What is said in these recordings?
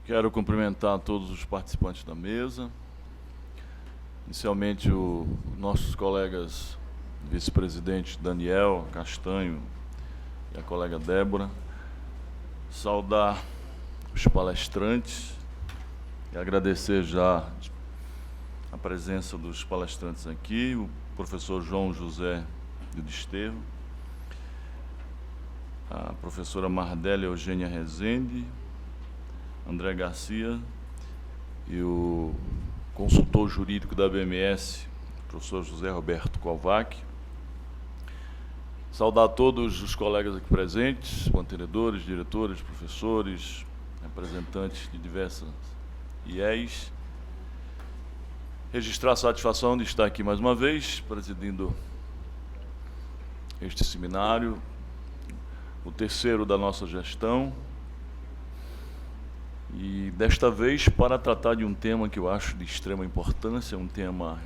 Quero cumprimentar todos os participantes da mesa, inicialmente os nossos colegas vice-presidente Daniel Castanho e a colega Débora, saudar os palestrantes e agradecer já a presença dos palestrantes aqui, o professor João José do Desterro, a professora Mardélia Eugênia Rezende, André Garcia e o consultor jurídico da BMS, professor José Roberto Kovac. Saudar todos os colegas aqui presentes, mantenedores, diretores, professores, representantes de diversas IEs. Registrar a satisfação de estar aqui mais uma vez, presidindo este seminário, o terceiro da nossa gestão, e desta vez para tratar de um tema que eu acho de extrema importância, um tema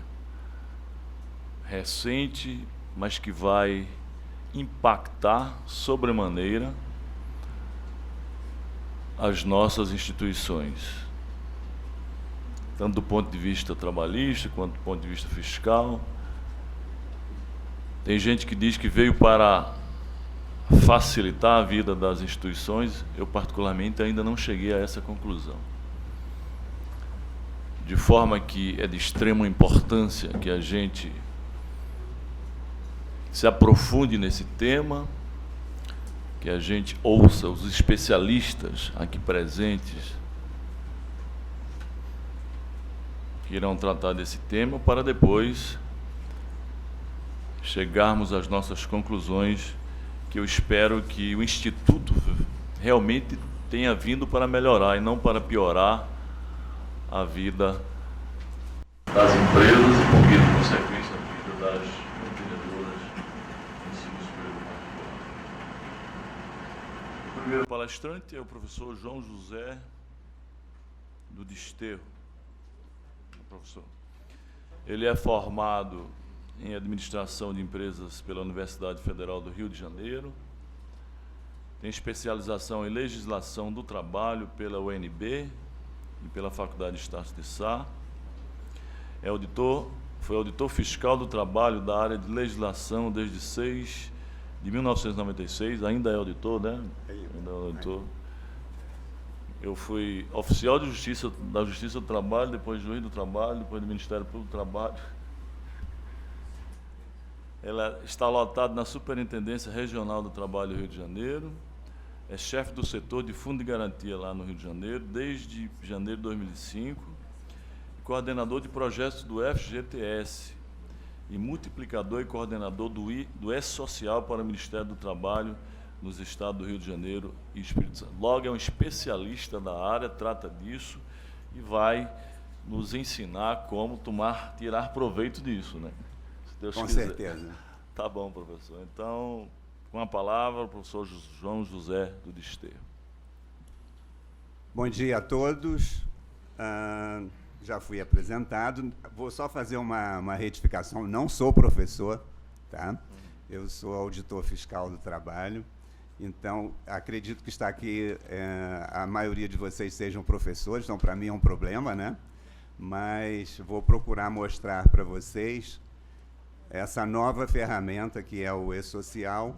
recente, mas que vai impactar sobremaneira as nossas instituições, tanto do ponto de vista trabalhista quanto do ponto de vista fiscal. Tem gente que diz que veio para facilitar a vida das instituições. Eu, particularmente, ainda não cheguei a essa conclusão. De forma que é de extrema importância que a gente se aprofunde nesse tema, que a gente ouça os especialistas aqui presentes que irão tratar desse tema, para depois chegarmos às nossas conclusões, que eu espero que o Instituto realmente tenha vindo para melhorar e não para piorar a vida das empresas e, por via de consequência, a vida das mantenedoras do ensino superior particular. O primeiro palestrante é o professor João José do Desterro. Professor. Ele é formado em Administração de Empresas pela Universidade Federal do Rio de Janeiro, tem especialização em Legislação do Trabalho pela UNB e pela Faculdade de Estácio de Sá, foi auditor fiscal do trabalho da área de legislação desde 6 de 1996, ainda é auditor, né? Ainda é auditor. Eu fui oficial de justiça, da Justiça do Trabalho, depois juiz do Trabalho, depois do Ministério Público do Trabalho. Ela está lotada na Superintendência Regional do Trabalho do Rio de Janeiro, é chefe do setor de fundo de garantia lá no Rio de Janeiro, desde janeiro de 2005, e coordenador de projetos do FGTS, e multiplicador e coordenador do E-Social para o Ministério do Trabalho, nos estados do Rio de Janeiro e Espírito Santo. Logo, é um especialista da área, trata disso e vai nos ensinar como tirar proveito disso, né? Se Deus quiser. Com certeza. Tá bom, professor. Então, com a palavra, o professor João José do Desterro. Bom dia a todos. Já fui apresentado. Vou só fazer uma retificação. Não sou professor, tá? Eu sou auditor fiscal do trabalho. Então, acredito que está aqui, a maioria de vocês sejam professores, então para mim é um problema, né? Mas vou procurar mostrar para vocês essa nova ferramenta que é o E-Social,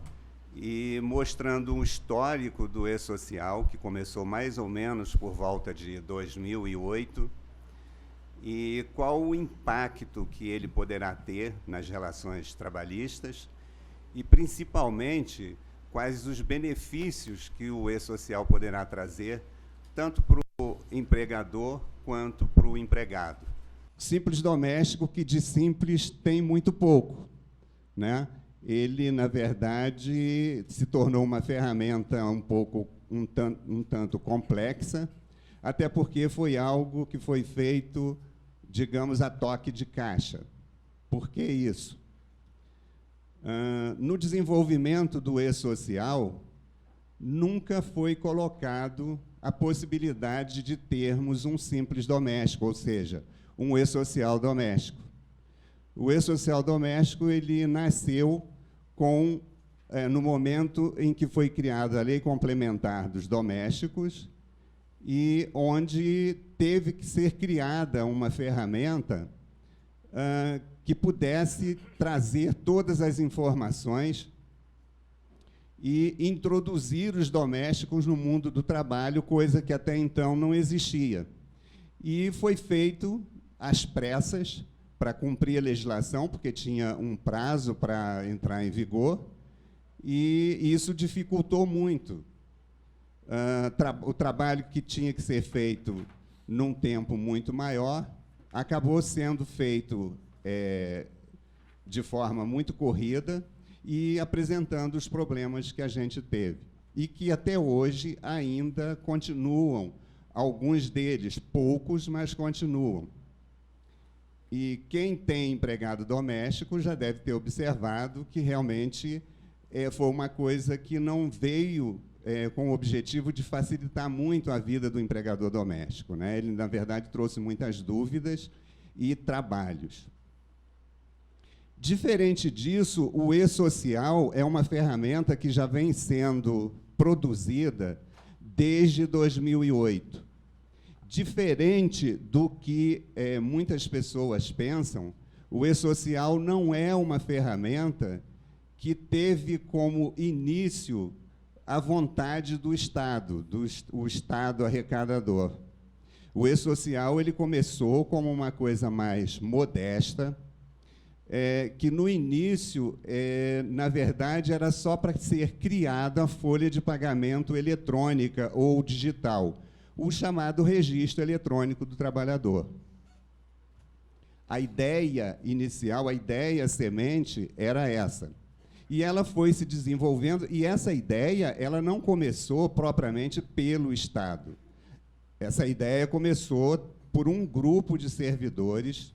e mostrando um histórico do E-Social, que começou mais ou menos por volta de 2008, e qual o impacto que ele poderá ter nas relações trabalhistas, e principalmente quais os benefícios que o E-Social poderá trazer, tanto para o empregador quanto para o empregado. Simples doméstico, que de simples tem muito pouco, né? Ele, na verdade, se tornou uma ferramenta um tanto complexa, até porque foi algo que foi feito, digamos, a toque de caixa. Por que isso? No desenvolvimento do E-Social, nunca foi colocado a possibilidade de termos um simples doméstico, ou seja, um E-Social doméstico. O E-Social doméstico ele nasceu no momento em que foi criada a Lei Complementar dos Domésticos, e onde teve que ser criada uma ferramenta que pudesse trazer todas as informações e introduzir os domésticos no mundo do trabalho, coisa que até então não existia. E foi feito às pressas para cumprir a legislação, porque tinha um prazo para entrar em vigor, e isso dificultou muito. O trabalho que tinha que ser feito num tempo muito maior acabou sendo feito de forma muito corrida e apresentando os problemas que a gente teve. E que até hoje ainda continuam, alguns deles, poucos, mas continuam. E quem tem empregado doméstico já deve ter observado que realmente foi uma coisa que não veio com o objetivo de facilitar muito a vida do empregador doméstico, né? Ele, na verdade, trouxe muitas dúvidas e trabalhos. Diferente disso, o e-social é uma ferramenta que já vem sendo produzida desde 2008. Diferente do que muitas pessoas pensam, o e-social não é uma ferramenta que teve como início a vontade do Estado, o Estado arrecadador. O e-social ele começou como uma coisa mais modesta, que no início, na verdade, era só para ser criada a folha de pagamento eletrônica ou digital, o chamado registro eletrônico do trabalhador. A ideia inicial, a ideia semente, era essa. E ela foi se desenvolvendo, e essa ideia ela não começou propriamente pelo Estado. Essa ideia começou por um grupo de servidores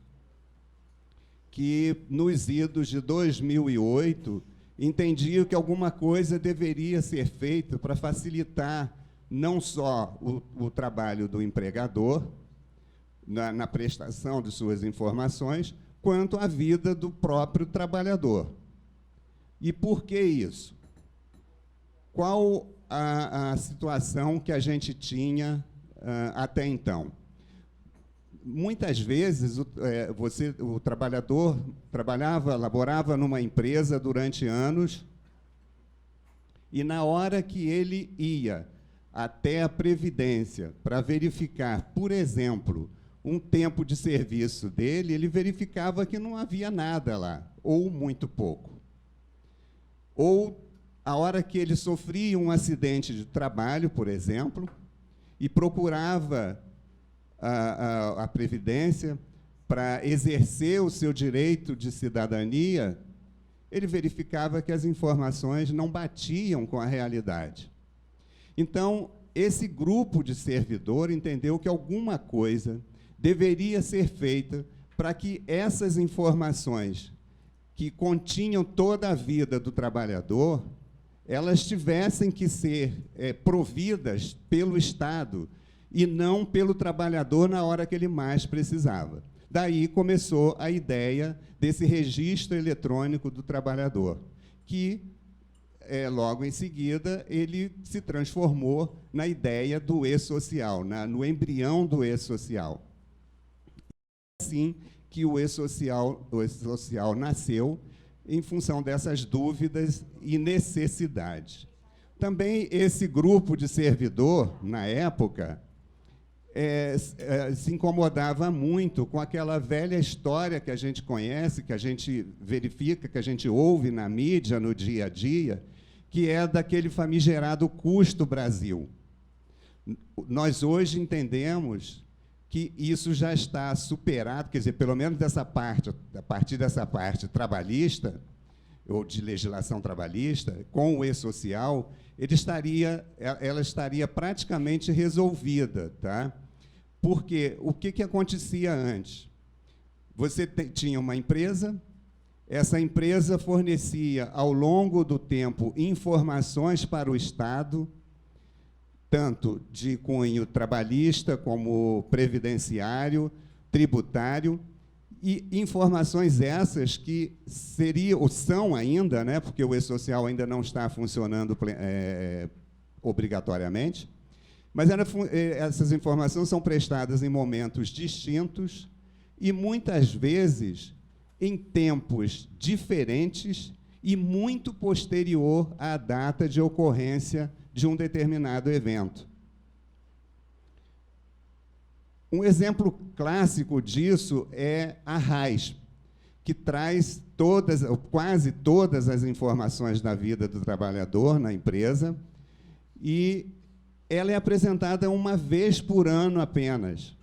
que, nos idos de 2008, entendiam que alguma coisa deveria ser feita para facilitar não só o trabalho do empregador, na prestação de suas informações, quanto a vida do próprio trabalhador. E por que isso? Qual a situação que a gente tinha até então? Muitas vezes, o trabalhador laborava numa empresa durante anos, e na hora que ele ia até a Previdência para verificar, por exemplo, um tempo de serviço dele, ele verificava que não havia nada lá, ou muito pouco. Ou, a hora que ele sofria um acidente de trabalho, por exemplo, e procurava a Previdência para exercer o seu direito de cidadania, ele verificava que as informações não batiam com a realidade. Então, esse grupo de servidor entendeu que alguma coisa deveria ser feita para que essas informações que continham toda a vida do trabalhador, elas tivessem que ser providas pelo Estado e não pelo trabalhador na hora que ele mais precisava. Daí começou a ideia desse registro eletrônico do trabalhador, que, logo em seguida, ele se transformou na ideia do e-social, no embrião do e-social. Assim que o e-social nasceu, em função dessas dúvidas e necessidades. Também esse grupo de servidor, na época, se incomodava muito com aquela velha história que a gente conhece, que a gente verifica, que a gente ouve na mídia, no dia a dia, que é daquele famigerado custo Brasil. Nós hoje entendemos que isso já está superado, quer dizer, pelo menos dessa parte, a partir dessa parte trabalhista, ou de legislação trabalhista, com o e-social, ela estaria praticamente resolvida, tá? Porque o que acontecia antes? Você tinha uma empresa, essa empresa fornecia, ao longo do tempo, informações para o Estado, tanto de cunho trabalhista como previdenciário, tributário, e informações essas que são ainda, né, porque o e-social ainda não está funcionando obrigatoriamente, Mas essas informações são prestadas em momentos distintos e, muitas vezes, em tempos diferentes e muito posterior à data de ocorrência de um determinado evento. Um exemplo clássico disso é a RAIS, que traz quase todas as informações da vida do trabalhador na empresa, e ela é apresentada uma vez por ano apenas.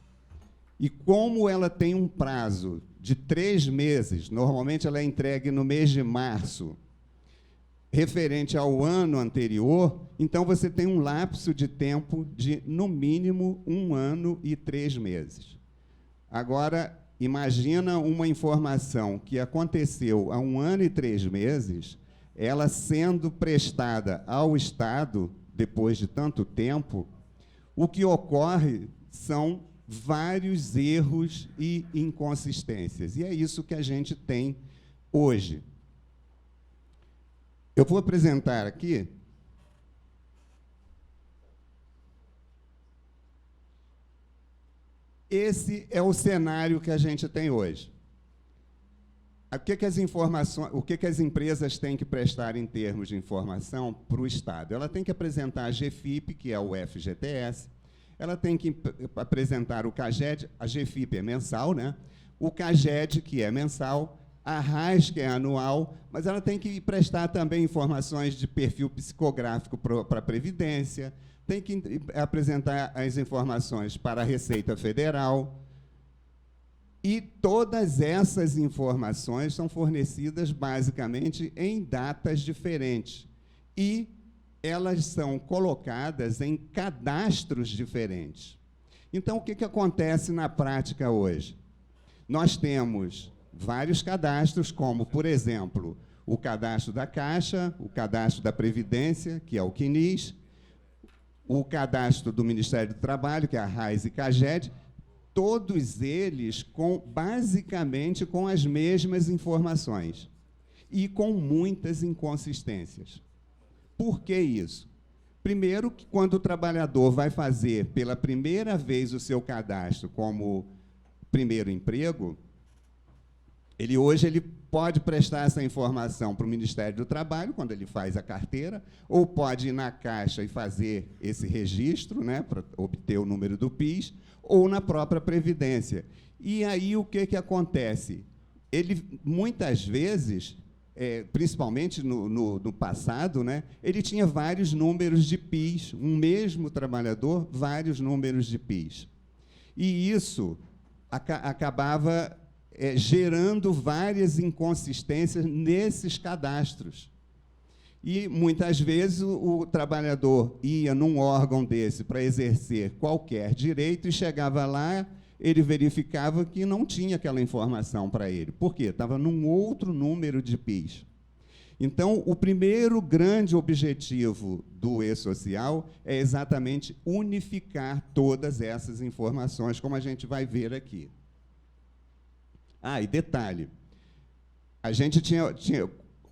E como ela tem um prazo de 3 meses, normalmente ela é entregue no mês de março, referente ao ano anterior, então você tem um lapso de tempo de, no mínimo, 1 ano e 3 meses. Agora, imagina uma informação que aconteceu há 1 ano e 3 meses, ela sendo prestada ao Estado, depois de tanto tempo, o que ocorre são vários erros e inconsistências. E é isso que a gente tem hoje. Eu vou apresentar aqui esse é o cenário que a gente tem hoje. O que as empresas têm que prestar em termos de informação para o Estado? Ela tem que apresentar a GFIP, que é o FGTS, ela tem que apresentar o CAGED, a GFIP é mensal, né? O CAGED, que é mensal, a RAIS, que é anual, mas ela tem que prestar também informações de perfil psicográfico para a Previdência, tem que apresentar as informações para a Receita Federal, e todas essas informações são fornecidas, basicamente, em datas diferentes, e elas são colocadas em cadastros diferentes. Então, o que acontece na prática hoje? Nós temos vários cadastros, como, por exemplo, o cadastro da Caixa, o cadastro da Previdência, que é o CNIS, o cadastro do Ministério do Trabalho, que é a RAIS e CAGED, todos eles basicamente com as mesmas informações e com muitas inconsistências. Por que isso? Primeiro, que quando o trabalhador vai fazer pela primeira vez o seu cadastro como primeiro emprego, hoje ele pode prestar essa informação para o Ministério do Trabalho, quando ele faz a carteira, ou pode ir na Caixa e fazer esse registro, né, para obter o número do PIS, ou na própria Previdência. E aí o que acontece? Ele, muitas vezes, principalmente no passado, né, ele tinha vários números de PIS, um mesmo trabalhador, vários números de PIS. E isso acabava gerando várias inconsistências nesses cadastros. E, muitas vezes, o trabalhador ia num órgão desse para exercer qualquer direito e chegava lá, ele verificava que não tinha aquela informação para ele. Por quê? Estava num outro número de PIS. Então, o primeiro grande objetivo do E-Social é exatamente unificar todas essas informações, como a gente vai ver aqui. E detalhe, a gente tinha,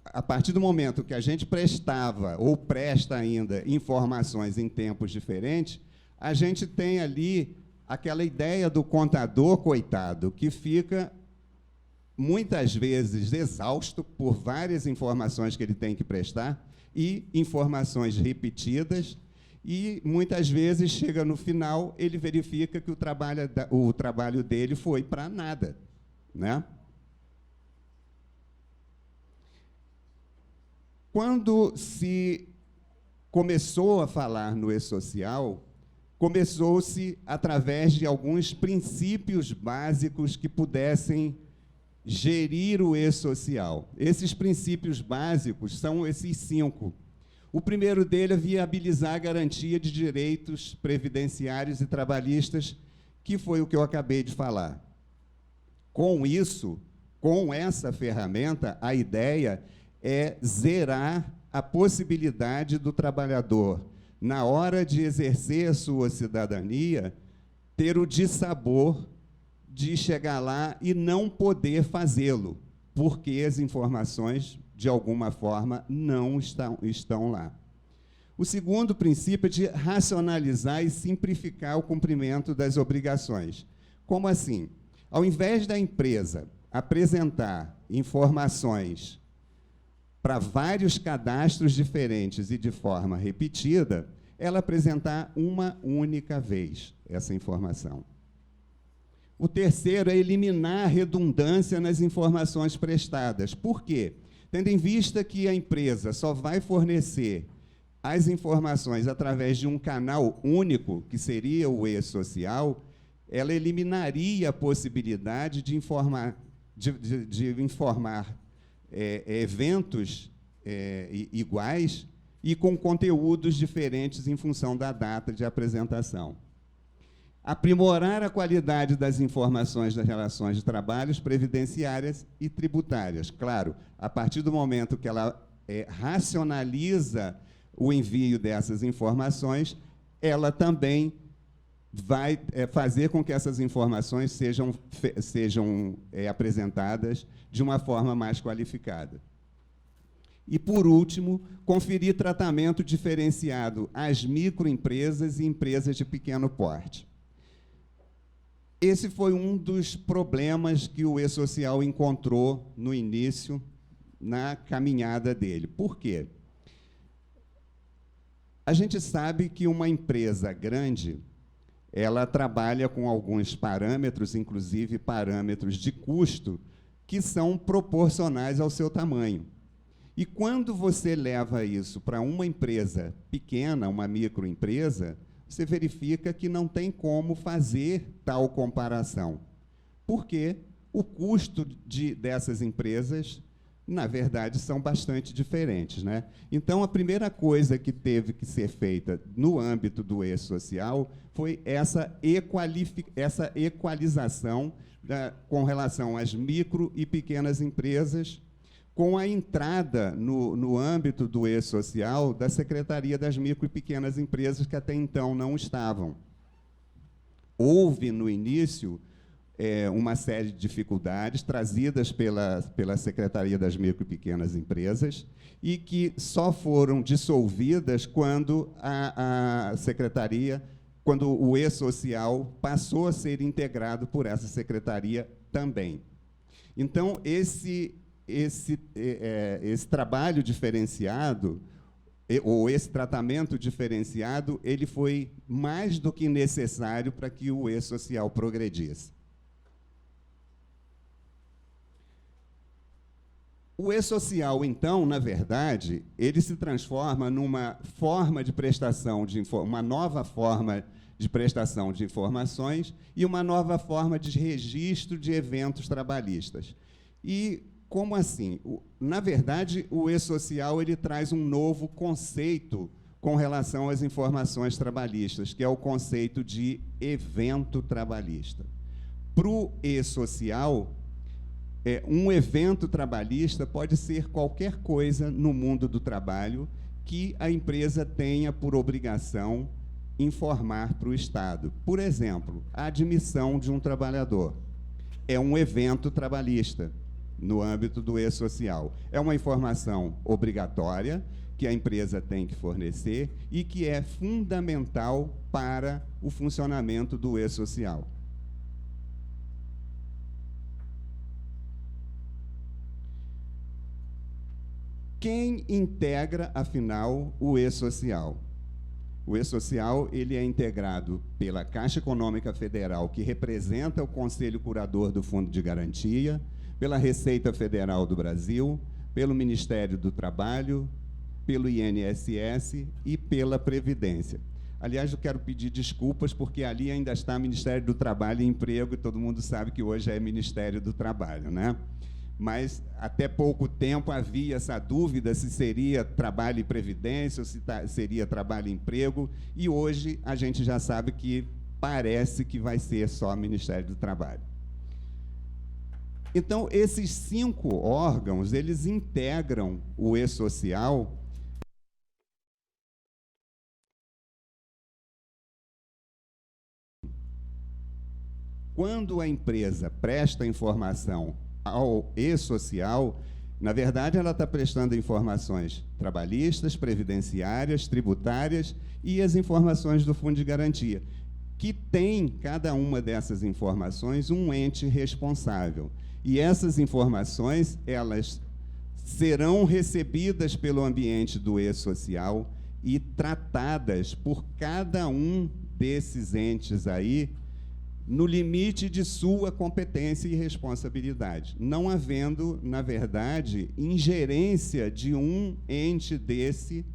a partir do momento que a gente prestava, ou presta ainda, informações em tempos diferentes, a gente tem ali aquela ideia do contador, coitado, que fica, muitas vezes, exausto por várias informações que ele tem que prestar, e informações repetidas, e, muitas vezes, chega no final, ele verifica que o trabalho dele foi para nada, né? Quando se começou a falar no E-Social, começou-se através de alguns princípios básicos que pudessem gerir o E-Social. Esses princípios básicos são esses 5. O primeiro dele é viabilizar a garantia de direitos previdenciários e trabalhistas, que foi o que eu acabei de falar. Com isso, com essa ferramenta, a ideia é zerar a possibilidade do trabalhador, na hora de exercer a sua cidadania, ter o dissabor de chegar lá e não poder fazê-lo, porque as informações, de alguma forma, não estão lá. O segundo princípio é de racionalizar e simplificar o cumprimento das obrigações. Como assim? Ao invés da empresa apresentar informações para vários cadastros diferentes e de forma repetida, ela apresentar uma única vez essa informação. O terceiro é eliminar a redundância nas informações prestadas. Por quê? Tendo em vista que a empresa só vai fornecer as informações através de um canal único, que seria o e-social, ela eliminaria a possibilidade de informar, eventos iguais e com conteúdos diferentes em função da data de apresentação. Aprimorar a qualidade das informações das relações de trabalhos previdenciárias e tributárias. Claro, a partir do momento que ela racionaliza o envio dessas informações, ela também vai fazer com que essas informações sejam apresentadas de uma forma mais qualificada. E, por último, conferir tratamento diferenciado às microempresas e empresas de pequeno porte. Esse foi um dos problemas que o e-social encontrou no início, na caminhada dele. Por quê? A gente sabe que uma empresa grande, ela trabalha com alguns parâmetros, inclusive parâmetros de custo, que são proporcionais ao seu tamanho. E quando você leva isso para uma empresa pequena, uma microempresa, você verifica que não tem como fazer tal comparação, porque o custo dessas empresas, na verdade, são bastante diferentes, né? Então, a primeira coisa que teve que ser feita no âmbito do e-social foi essa equalização com relação às micro e pequenas empresas, com a entrada no âmbito do e-social da Secretaria das Micro e Pequenas Empresas, que até então não estavam. Houve, no início, uma série de dificuldades trazidas pela Secretaria das Micro e Pequenas Empresas e que só foram dissolvidas quando a Secretaria, quando o e-social passou a ser integrado por essa Secretaria também. Então, esse trabalho diferenciado, ou esse tratamento diferenciado, ele foi mais do que necessário para que o e-social progredisse. O e-social, então, na verdade, ele se transforma numa forma de prestação uma nova forma de prestação de informações e uma nova forma de registro de eventos trabalhistas. E como assim? Na verdade, o e-social ele traz um novo conceito com relação às informações trabalhistas, que é o conceito de evento trabalhista. Para o e-social, um evento trabalhista pode ser qualquer coisa no mundo do trabalho que a empresa tenha por obrigação informar para o Estado. Por exemplo, a admissão de um trabalhador é um evento trabalhista no âmbito do e-social. É uma informação obrigatória que a empresa tem que fornecer e que é fundamental para o funcionamento do e-social. Quem integra, afinal, o e-social? O e-social ele é integrado pela Caixa Econômica Federal, que representa o Conselho Curador do Fundo de Garantia, pela Receita Federal do Brasil, pelo Ministério do Trabalho, pelo INSS e pela Previdência. Aliás, eu quero pedir desculpas, porque ali ainda está Ministério do Trabalho e Emprego, e todo mundo sabe que hoje é Ministério do Trabalho, né? Mas, até pouco tempo, havia essa dúvida se seria trabalho e previdência ou se seria trabalho e emprego, e hoje a gente já sabe que parece que vai ser só Ministério do Trabalho. Então, esses 5 órgãos, eles integram o e-social quando a empresa presta informação ao e-social, Na verdade, ela está prestando informações trabalhistas, previdenciárias, tributárias e as informações do Fundo de Garantia, que tem, cada uma dessas informações, um ente responsável. E essas informações, elas serão recebidas pelo ambiente do e-social e tratadas por cada um desses entes aí no limite de sua competência e responsabilidade, não havendo, na verdade, ingerência de um ente desse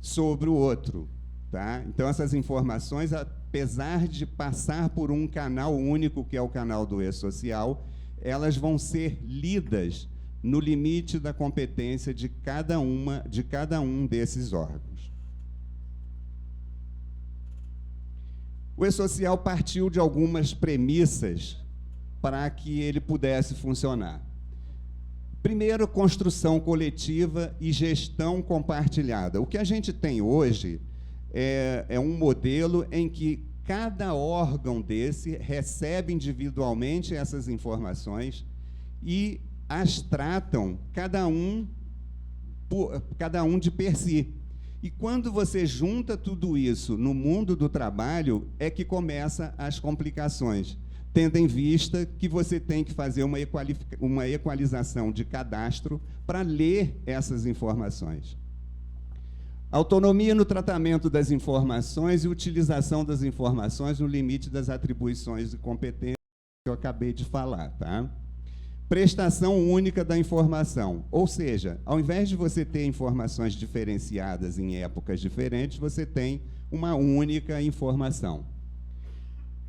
sobre o outro. Tá? Então, essas informações, apesar de passar por um canal único, que é o canal do e-social, elas vão ser lidas no limite da competência de cada um desses órgãos. O e-social partiu de algumas premissas para que ele pudesse funcionar. Primeiro, construção coletiva e gestão compartilhada. O que a gente tem hoje é um modelo em que cada órgão desse recebe individualmente essas informações e as tratam cada um de per si. E quando você junta tudo isso no mundo do trabalho, é que começam as complicações, tendo em vista que você tem que fazer uma equalização de cadastro para ler essas informações. Autonomia no tratamento das informações e utilização das informações no limite das atribuições e competências que eu acabei de falar, tá? Prestação única da informação, ou seja, ao invés de você ter informações diferenciadas em épocas diferentes, você tem uma única informação.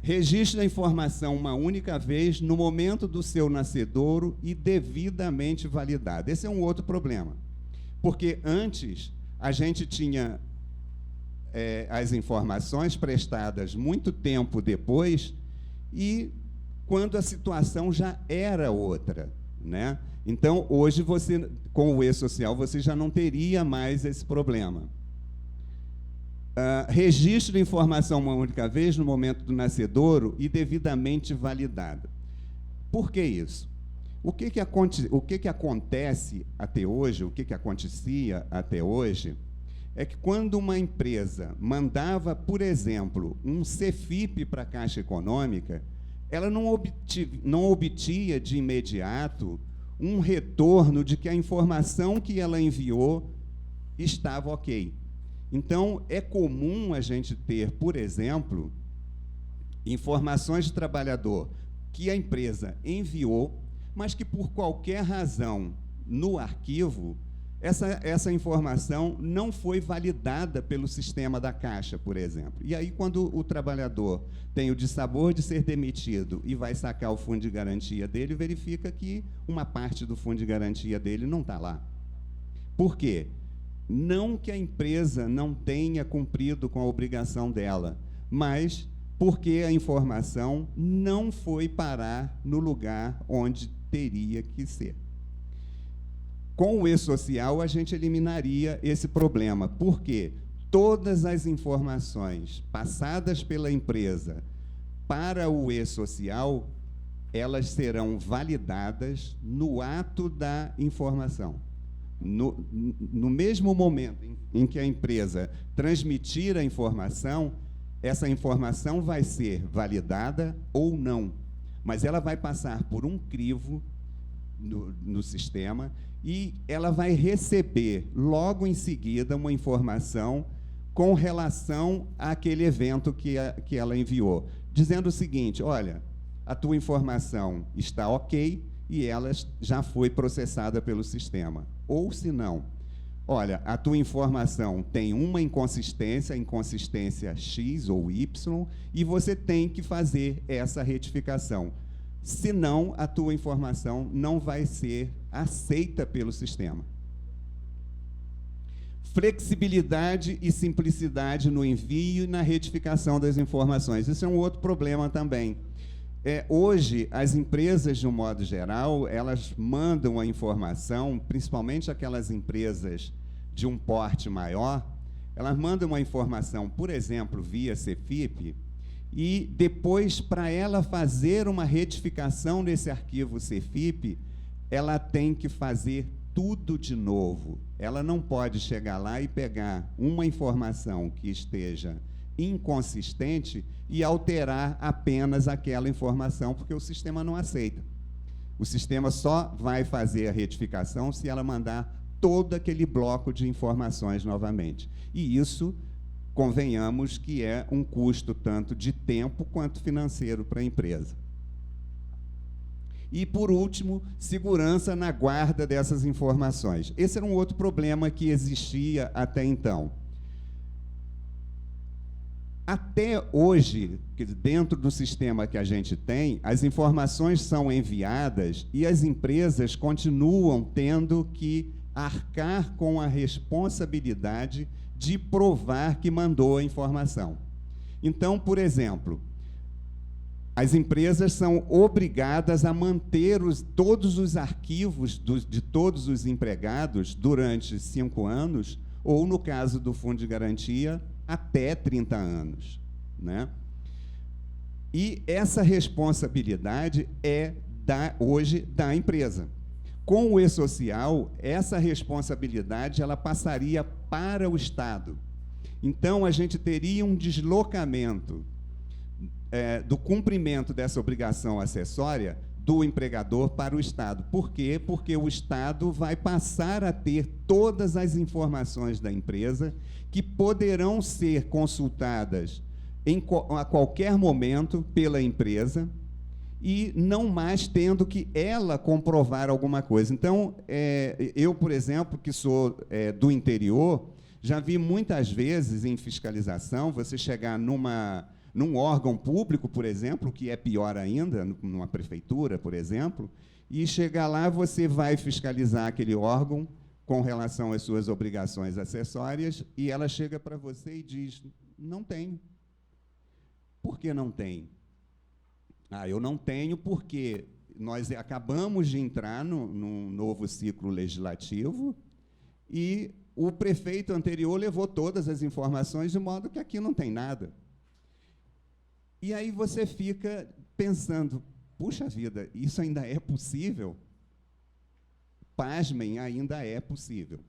Registro da informação uma única vez no momento do seu nascedouro e devidamente validado. Esse é um outro problema, porque antes a gente tinha as informações prestadas muito tempo depois e quando a situação já era outra, né? Então, hoje, você, com o e-social, você já não teria mais esse problema. Registro de informação uma única vez no momento do nascedouro e devidamente validada. Por que isso? O que acontece até hoje, o que acontecia até hoje, é que quando uma empresa mandava, por exemplo, um CFIP para a Caixa Econômica, ela não obtinha de imediato um retorno de que a informação que ela enviou estava ok. Então, é comum a gente ter, por exemplo, informações de trabalhador que a empresa enviou, mas que, por qualquer razão, no arquivo, essa informação não foi validada pelo sistema da Caixa, por exemplo. E aí, quando o trabalhador tem o dissabor de ser demitido e vai sacar o fundo de garantia dele, verifica que uma parte do fundo de garantia dele não está lá. Por quê? Não que a empresa não tenha cumprido com a obrigação dela, mas porque a informação não foi parar no lugar onde teria que ser. Com o e-social, a gente eliminaria esse problema, porque todas as informações passadas pela empresa para o e-social, elas serão validadas no ato da informação. No mesmo momento em que a empresa transmitir a informação, essa informação vai ser validada ou não, mas ela vai passar por um crivo no sistema e ela vai receber logo em seguida uma informação com relação àquele evento que ela enviou, dizendo o seguinte: olha, a tua informação está ok e ela já foi processada pelo sistema. Ou, se não, olha, a tua informação tem uma inconsistência X ou Y, e você tem que fazer essa retificação. Senão, a tua informação não vai ser aceita pelo sistema. Flexibilidade e simplicidade no envio e na retificação das informações. Isso é um outro problema também. Hoje, as empresas, de um modo geral, elas mandam a informação, principalmente aquelas empresas de um porte maior, elas mandam a informação, por exemplo, via CFIP, e depois, para ela fazer uma retificação desse arquivo CFIP, ela tem que fazer tudo de novo. Ela não pode chegar lá e pegar uma informação que esteja inconsistente e alterar apenas aquela informação, porque o sistema não aceita. O sistema só vai fazer a retificação se ela mandar todo aquele bloco de informações novamente. E isso, convenhamos, que é um custo tanto de tempo quanto financeiro para a empresa. E, por último, segurança na guarda dessas informações. Esse era um outro problema que existia até então. Até hoje, dentro do sistema que a gente tem, as informações são enviadas e as empresas continuam tendo que arcar com a responsabilidade de provar que mandou a informação. Então, por exemplo, as empresas são obrigadas a manter todos os arquivos de todos os empregados durante 5 anos, ou, no caso do Fundo de Garantia, até 30 anos. Né? E essa responsabilidade é, hoje, da empresa. Com o E-Social, essa responsabilidade ela passaria para o Estado. Então, a gente teria um deslocamento do cumprimento dessa obrigação acessória do empregador para o Estado. Por quê? Porque o Estado vai passar a ter todas as informações da empresa que poderão ser consultadas a qualquer momento pela empresa e não mais tendo que ela comprovar alguma coisa. Então, eu, por exemplo, que sou do interior, já vi muitas vezes em fiscalização você chegar num órgão público, por exemplo, que é pior ainda, numa prefeitura, por exemplo, e chegar lá, você vai fiscalizar aquele órgão com relação às suas obrigações acessórias, e ela chega para você e diz, não tenho. Por que não tem? Eu não tenho porque nós acabamos de entrar num novo ciclo legislativo e o prefeito anterior levou todas as informações, de modo que aqui não tem nada. E aí você fica pensando, puxa vida, isso ainda é possível? Pasmem, ainda é possível.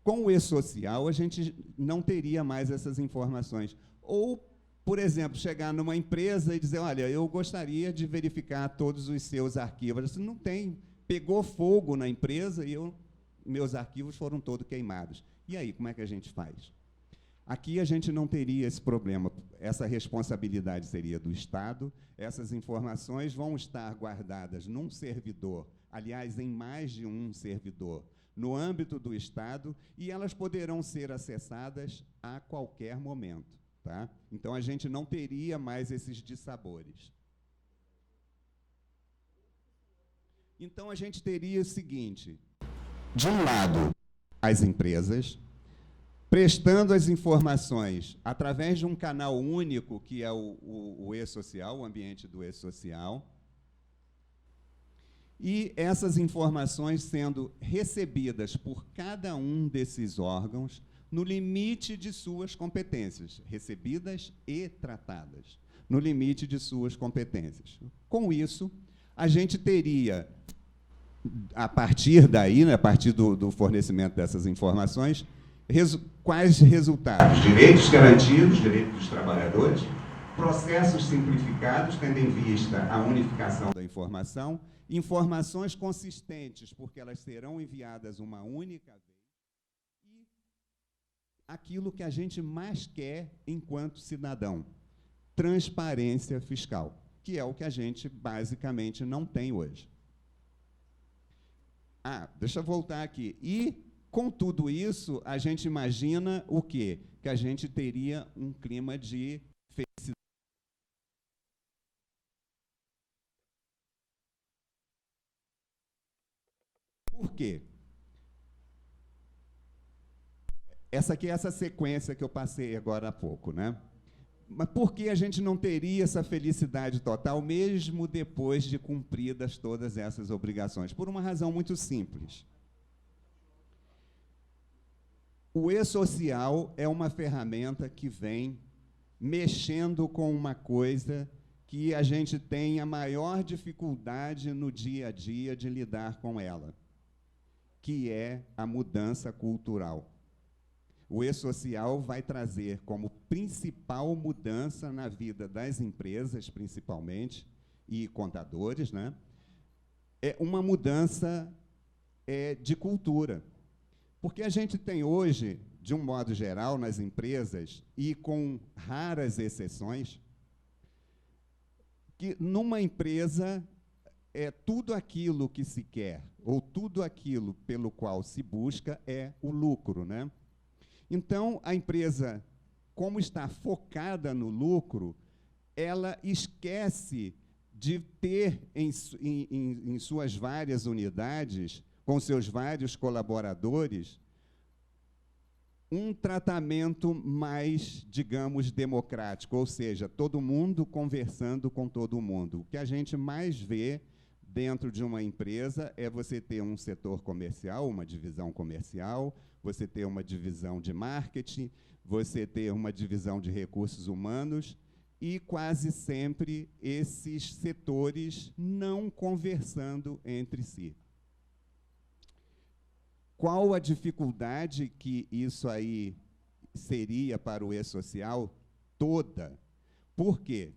Com o E-Social, a gente não teria mais essas informações. Ou, por exemplo, chegar numa empresa e dizer, olha, eu gostaria de verificar todos os seus arquivos. Não tem, pegou fogo na empresa e meus arquivos foram todos queimados. E aí, como é que a gente faz? Aqui a gente não teria esse problema, essa responsabilidade seria do Estado, essas informações vão estar guardadas num servidor, aliás, em mais de um servidor, no âmbito do Estado, e elas poderão ser acessadas a qualquer momento. Tá? Então, a gente não teria mais esses dissabores. Então, a gente teria o seguinte, de um lado, as empresas, prestando as informações através de um canal único, que é o E-Social, o ambiente do E-Social, e essas informações sendo recebidas por cada um desses órgãos no limite de suas competências, recebidas e tratadas, no limite de suas competências. Com isso, a gente teria, a partir daí, né, a partir do fornecimento dessas informações, quais resultados? Direitos garantidos, direitos dos trabalhadores, processos simplificados, tendo em vista a unificação da informação, informações consistentes, porque elas serão enviadas uma única vez, e aquilo que a gente mais quer enquanto cidadão, transparência fiscal, que é o que a gente basicamente não tem hoje. Deixa eu voltar aqui. E, com tudo isso, a gente imagina o quê? Que a gente teria um clima de felicidade. Por quê? Essa aqui é essa sequência que eu passei agora há pouco, né? Mas por que a gente não teria essa felicidade total, mesmo depois de cumpridas todas essas obrigações? Por uma razão muito simples. O E-Social é uma ferramenta que vem mexendo com uma coisa que a gente tem a maior dificuldade no dia a dia de lidar com ela. que é a mudança cultural. O E-Social vai trazer como principal mudança na vida das empresas, principalmente, e contadores, né? É uma mudança de cultura. Porque a gente tem hoje, de um modo geral, nas empresas, e com raras exceções, que numa empresa tudo aquilo que se quer, ou tudo aquilo pelo qual se busca é o lucro, né? Então, a empresa, como está focada no lucro, ela esquece de ter em suas várias unidades, com seus vários colaboradores, um tratamento mais, digamos, democrático, ou seja, todo mundo conversando com todo mundo. O que a gente mais vê dentro de uma empresa é você ter um setor comercial, uma divisão comercial, você ter uma divisão de marketing, você ter uma divisão de recursos humanos, e quase sempre esses setores não conversando entre si. Qual a dificuldade que isso aí seria para o E-Social? Toda. Por quê?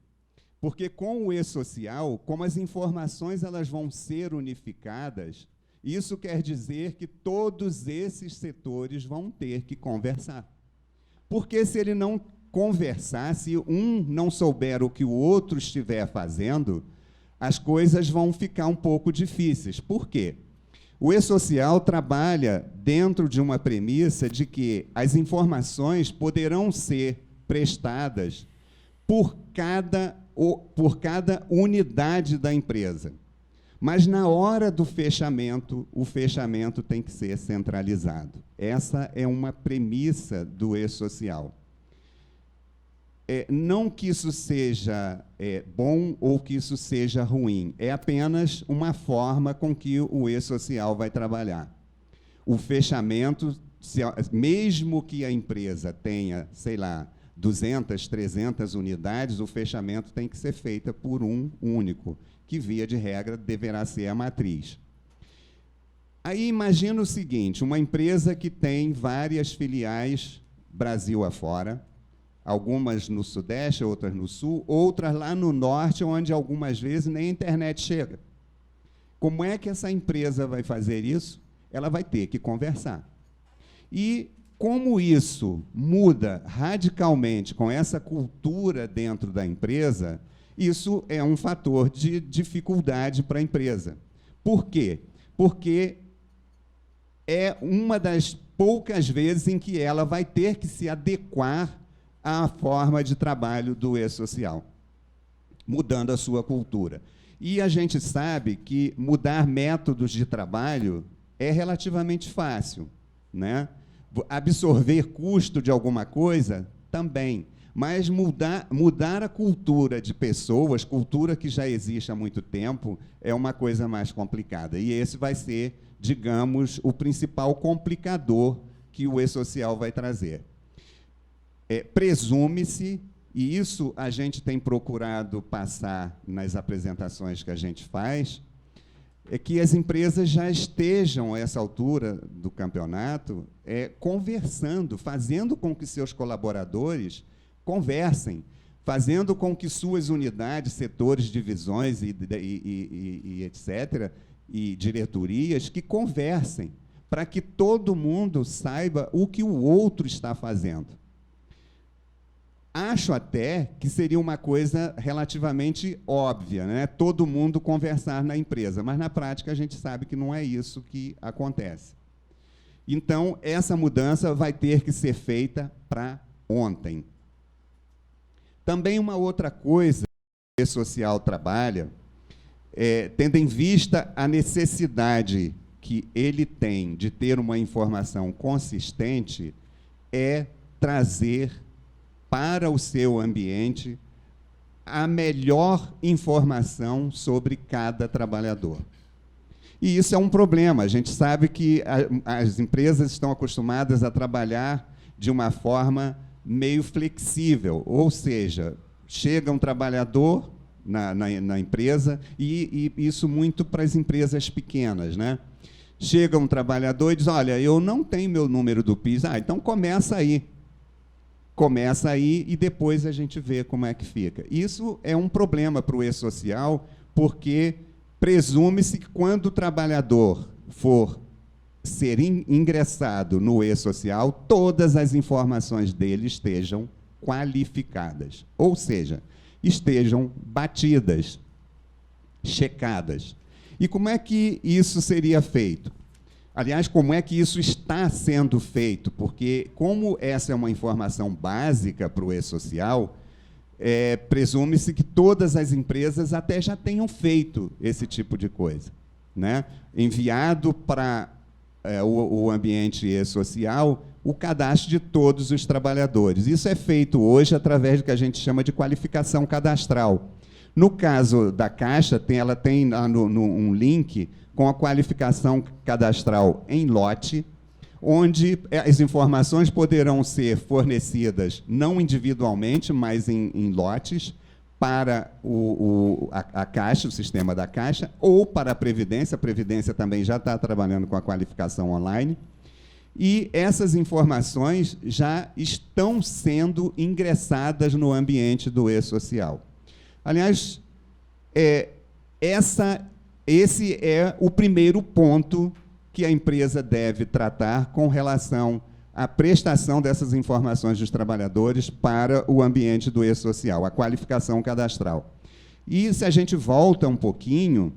Porque com o E-Social, como as informações elas vão ser unificadas, isso quer dizer que todos esses setores vão ter que conversar. Porque se ele não conversar, se um não souber o que o outro estiver fazendo, as coisas vão ficar um pouco difíceis. Por quê? O E-Social trabalha dentro de uma premissa de que as informações poderão ser prestadas por cada unidade da empresa. Mas, na hora do fechamento, o fechamento tem que ser centralizado. Essa é uma premissa do E-Social. Não que isso seja bom ou que isso seja ruim, é apenas uma forma com que o E-Social vai trabalhar. O fechamento, mesmo que a empresa tenha, sei lá, 200, 300 unidades, o fechamento tem que ser feito por um único, que, via de regra, deverá ser a matriz. Aí imagina o seguinte, uma empresa que tem várias filiais Brasil afora, algumas no Sudeste, outras no Sul, outras lá no Norte, onde algumas vezes nem a internet chega. Como é que essa empresa vai fazer isso? Ela vai ter que conversar. E como isso muda radicalmente com essa cultura dentro da empresa, isso é um fator de dificuldade para a empresa. Por quê? Porque é uma das poucas vezes em que ela vai ter que se adequar à forma de trabalho do E-Social, mudando a sua cultura. E a gente sabe que mudar métodos de trabalho é relativamente fácil, né? Absorver custo de alguma coisa, também. Mas mudar a cultura de pessoas, cultura que já existe há muito tempo, é uma coisa mais complicada. E esse vai ser, digamos, o principal complicador que o E-Social vai trazer. Presume-se, e isso a gente tem procurado passar nas apresentações que a gente faz, é que as empresas já estejam, a essa altura do campeonato, conversando, fazendo com que seus colaboradores conversem, fazendo com que suas unidades, setores, divisões e etc., e diretorias, que conversem, para que todo mundo saiba o que o outro está fazendo. Acho até que seria uma coisa relativamente óbvia, né? Todo mundo conversar na empresa, mas, na prática, a gente sabe que não é isso que acontece. Então, essa mudança vai ter que ser feita para ontem. Também uma outra coisa que o E-Social trabalha, tendo em vista a necessidade que ele tem de ter uma informação consistente, é trazer para o seu ambiente a melhor informação sobre cada trabalhador. E isso é um problema. A gente sabe que as empresas estão acostumadas a trabalhar de uma forma meio flexível, ou seja, chega um trabalhador na empresa, e isso muito para as empresas pequenas, né? Chega um trabalhador e diz, olha, eu não tenho meu número do PIS. Então começa aí. Começa aí e depois a gente vê como é que fica. Isso é um problema para o e-social, porque presume-se que quando o trabalhador for ser ingressado no e-social, todas as informações dele estejam qualificadas, ou seja, estejam batidas, checadas. E como é que isso seria feito? Aliás, como é que isso está sendo feito? Porque, como essa é uma informação básica para o e-social, presume-se que todas as empresas até já tenham feito esse tipo de coisa, né? Enviado para o ambiente e-social o cadastro de todos os trabalhadores. Isso é feito hoje através do que a gente chama de qualificação cadastral. No caso da Caixa, ela tem um link com a qualificação cadastral em lote, onde as informações poderão ser fornecidas não individualmente, mas em lotes, para a Caixa, o sistema da Caixa, ou para a Previdência. A Previdência também já está trabalhando com a qualificação online. E essas informações já estão sendo ingressadas no ambiente do e-social. Aliás, esse é o primeiro ponto que a empresa deve tratar com relação à prestação dessas informações dos trabalhadores para o ambiente do e-social, a qualificação cadastral. E, se a gente volta um pouquinho,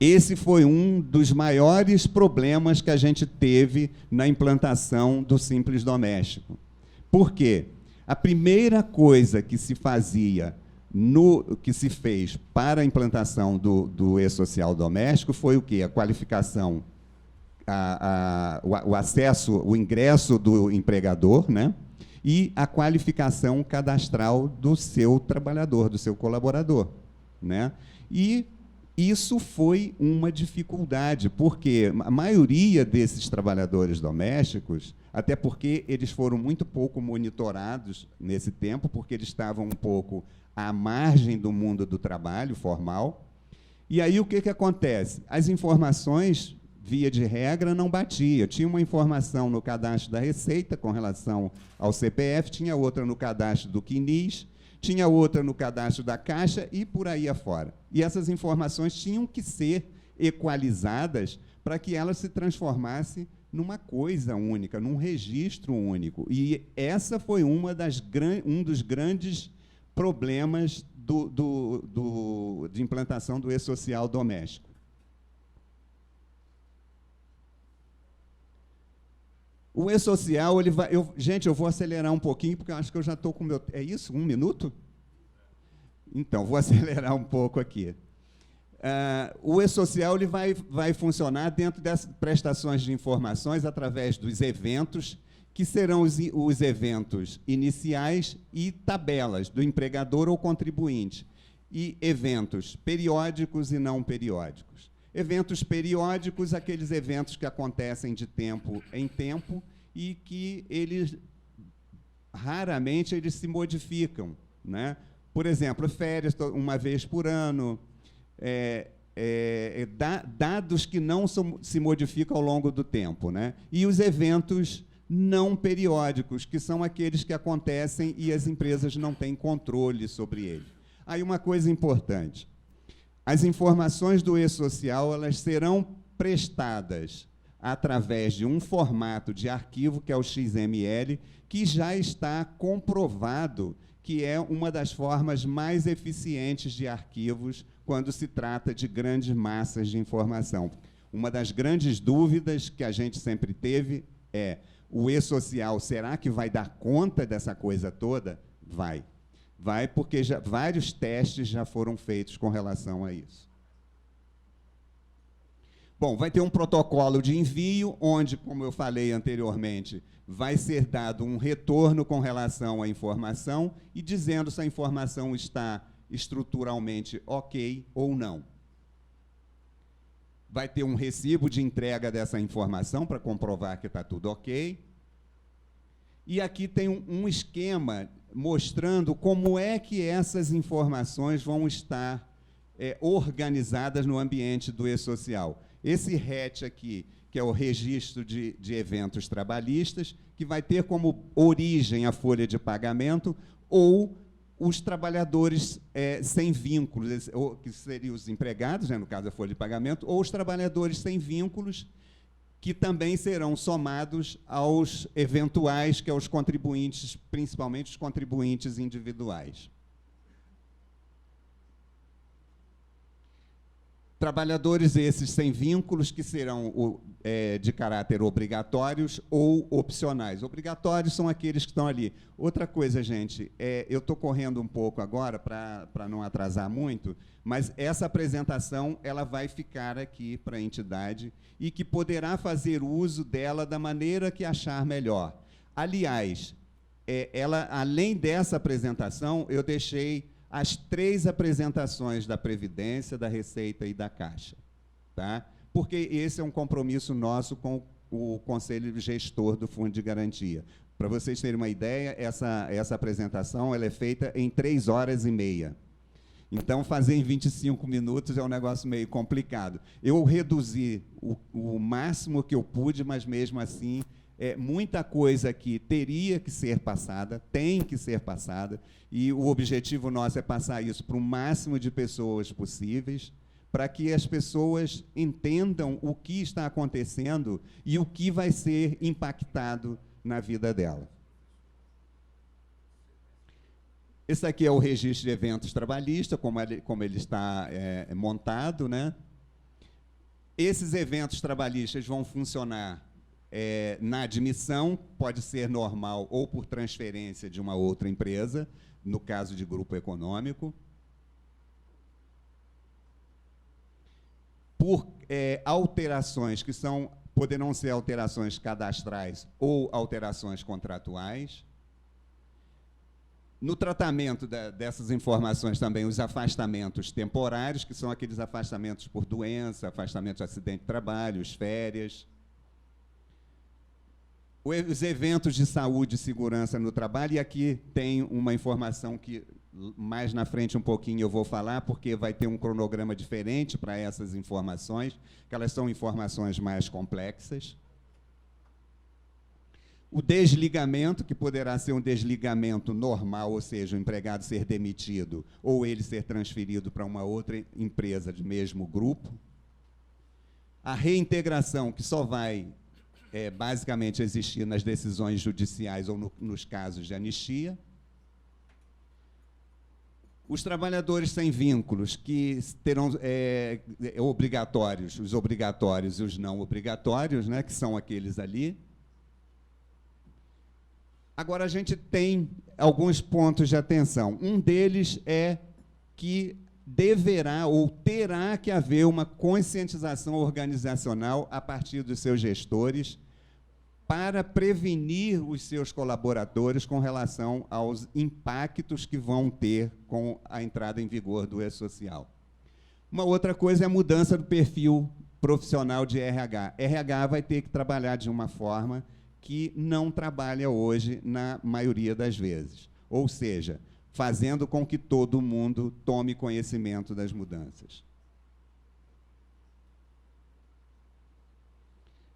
esse foi um dos maiores problemas que a gente teve na implantação do Simples Doméstico. Por quê? A primeira coisa que se fazia que se fez para a implantação do e-social doméstico foi o quê? A qualificação, o acesso, o ingresso do empregador, né? E a qualificação cadastral do seu trabalhador, do seu colaborador, né? E isso foi uma dificuldade, porque a maioria desses trabalhadores domésticos, até porque eles foram muito pouco monitorados nesse tempo, porque eles estavam um pouco à margem do mundo do trabalho formal. E aí o que acontece? As informações, via de regra, não batiam. Tinha uma informação no cadastro da Receita com relação ao CPF, tinha outra no cadastro do CNIS, tinha outra no cadastro da Caixa e por aí afora. E essas informações tinham que ser equalizadas para que elas se transformassem numa coisa única, num registro único. E essa foi um dos grandes problemas de implantação do e-social doméstico. O e-social, ele vai... gente, eu vou acelerar um pouquinho, porque eu acho que eu já estou com o meu... É isso? 1 minuto? Então, vou acelerar um pouco aqui. O e-social ele vai funcionar dentro dessas prestações de informações através dos eventos, que serão os eventos iniciais e tabelas do empregador ou contribuinte, e eventos periódicos e não periódicos. Eventos periódicos, aqueles eventos que acontecem de tempo em tempo e que raramente eles se modificam, né? Por exemplo, férias uma vez por ano, dados que não se modificam ao longo do tempo, né? E os eventos não periódicos, que são aqueles que acontecem e as empresas não têm controle sobre eles. Aí uma coisa importante, as informações do e-social elas serão prestadas através de um formato de arquivo, que é o XML, que já está comprovado que é uma das formas mais eficientes de arquivos quando se trata de grandes massas de informação. Uma das grandes dúvidas que a gente sempre teve é: o e-social, será que vai dar conta dessa coisa toda? Vai. Vai, porque vários testes já foram feitos com relação a isso. Bom, vai ter um protocolo de envio, onde, como eu falei anteriormente, vai ser dado um retorno com relação à informação e dizendo se a informação está estruturalmente ok ou não. Vai ter um recibo de entrega dessa informação para comprovar que está tudo ok. E aqui tem um esquema mostrando como é que essas informações vão estar organizadas no ambiente do e-social. esse RET aqui, que é o Registro de Eventos Trabalhistas, que vai ter como origem a folha de pagamento, ou os trabalhadores sem vínculos, ou, que seriam os empregados, né, no caso da folha de pagamento, ou os trabalhadores sem vínculos, que também serão somados aos eventuais, que é os contribuintes, principalmente os contribuintes individuais. Trabalhadores esses sem vínculos, que serão de caráter obrigatórios ou opcionais. Obrigatórios são aqueles que estão ali. Outra coisa, gente, eu estou correndo um pouco agora para não atrasar muito, mas essa apresentação ela vai ficar aqui para a entidade e que poderá fazer uso dela da maneira que achar melhor. Aliás, além dessa apresentação, eu deixei as 3 apresentações da Previdência, da Receita e da Caixa, tá? Porque esse é um compromisso nosso com o Conselho Gestor do Fundo de Garantia. Para vocês terem uma ideia, essa apresentação ela é feita em 3 horas e meia. Então, fazer em 25 minutos é um negócio meio complicado. Eu reduzi o máximo que eu pude, mas, mesmo assim, muita coisa que teria que ser passada, tem que ser passada, e o objetivo nosso é passar isso para o máximo de pessoas possíveis, para que as pessoas entendam o que está acontecendo e o que vai ser impactado na vida dela. Esse aqui é o registro de eventos trabalhistas, como ele está montado, né? Esses eventos trabalhistas vão funcionar na admissão, pode ser normal ou por transferência de uma outra empresa, no caso de grupo econômico. Por alterações que poderão ser alterações cadastrais ou alterações contratuais. No tratamento dessas informações também, os afastamentos temporários, que são aqueles afastamentos por doença, afastamento de acidente de trabalho, as férias. Os eventos de saúde e segurança no trabalho, e aqui tem uma informação que mais na frente um pouquinho eu vou falar, porque vai ter um cronograma diferente para essas informações, que elas são informações mais complexas. O desligamento, que poderá ser um desligamento normal, ou seja, o empregado ser demitido ou ele ser transferido para uma outra empresa do mesmo grupo. A reintegração, que só vai basicamente existir nas decisões judiciais ou nos casos de anistia. Os trabalhadores sem vínculos, que terão obrigatórios, os obrigatórios e os não obrigatórios, né, que são aqueles ali. Agora, a gente tem alguns pontos de atenção. Um deles é que deverá ou terá que haver uma conscientização organizacional a partir dos seus gestores para prevenir os seus colaboradores com relação aos impactos que vão ter com a entrada em vigor do E-Social. Uma outra coisa é a mudança do perfil profissional de RH. RH vai ter que trabalhar de uma forma que não trabalha hoje na maioria das vezes. Ou seja, fazendo com que todo mundo tome conhecimento das mudanças.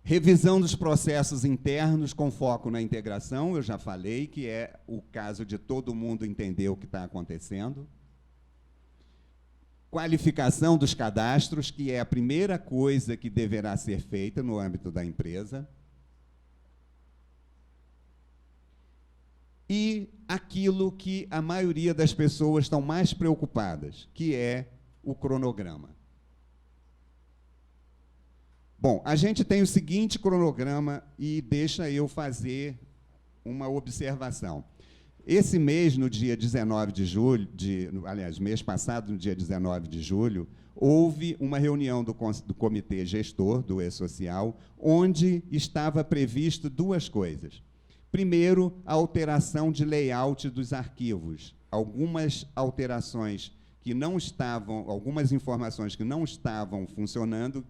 Revisão dos processos internos com foco na integração, eu já falei, que é o caso de todo mundo entender o que está acontecendo. Qualificação dos cadastros, que é a primeira coisa que deverá ser feita no âmbito da empresa. E aquilo que a maioria das pessoas estão mais preocupadas, que é o cronograma. Bom, a gente tem o seguinte cronograma e deixa eu fazer uma observação. Esse mês, no dia 19 de julho, aliás, mês passado, no dia 19 de julho, houve uma reunião do comitê gestor do E-Social, onde estava previsto 2 coisas. Primeiro, a alteração de layout dos arquivos. Algumas alterações que não estavam, algumas informações que não estavam funcionando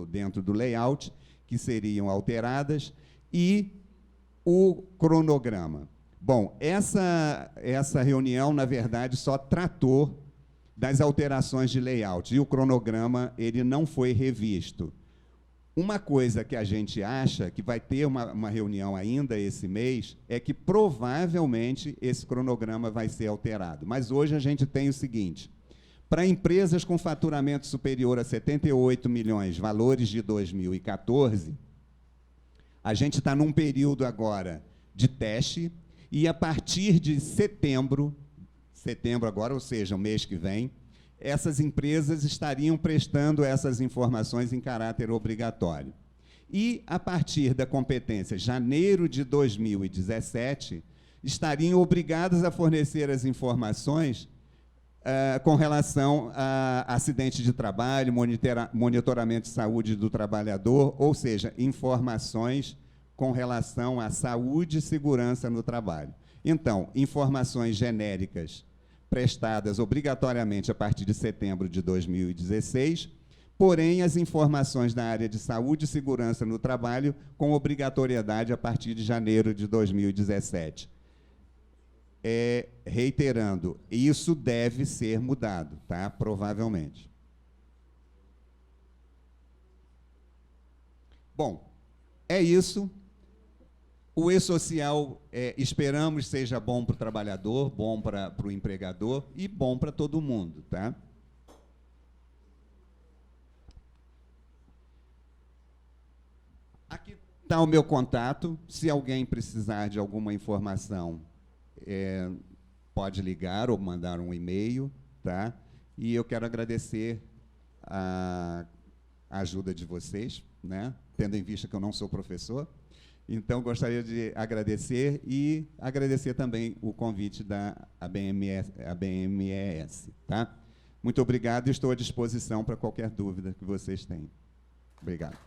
dentro do layout, que seriam alteradas, e o cronograma. Bom, essa reunião, na verdade, só tratou das alterações de layout, e o cronograma ele não foi revisto. Uma coisa que a gente acha, que vai ter uma reunião ainda esse mês, é que provavelmente esse cronograma vai ser alterado. Mas hoje a gente tem o seguinte: para empresas com faturamento superior a 78 milhões, valores de 2014, a gente está num período agora de teste, e a partir de setembro agora, ou seja, o mês que vem, essas empresas estariam prestando essas informações em caráter obrigatório. E, a partir da competência janeiro de 2017, estariam obrigadas a fornecer as informações com relação a acidente de trabalho, monitoramento de saúde do trabalhador, ou seja, informações com relação à saúde e segurança no trabalho. Então, informações genéricas prestadas obrigatoriamente a partir de setembro de 2016, porém, as informações na área de saúde e segurança no trabalho com obrigatoriedade a partir de janeiro de 2017. Reiterando, isso deve ser mudado, tá? Provavelmente. Bom, é isso. O e-social, esperamos, seja bom para o trabalhador, bom para o empregador e bom para todo mundo, tá? Aqui está o meu contato. Se alguém precisar de alguma informação, pode ligar ou mandar um e-mail, tá? E eu quero agradecer a ajuda de vocês, né? Tendo em vista que eu não sou professor. Então, gostaria de agradecer e agradecer também o convite da ABMES, tá? Muito obrigado e estou à disposição para qualquer dúvida que vocês tenham. Obrigado.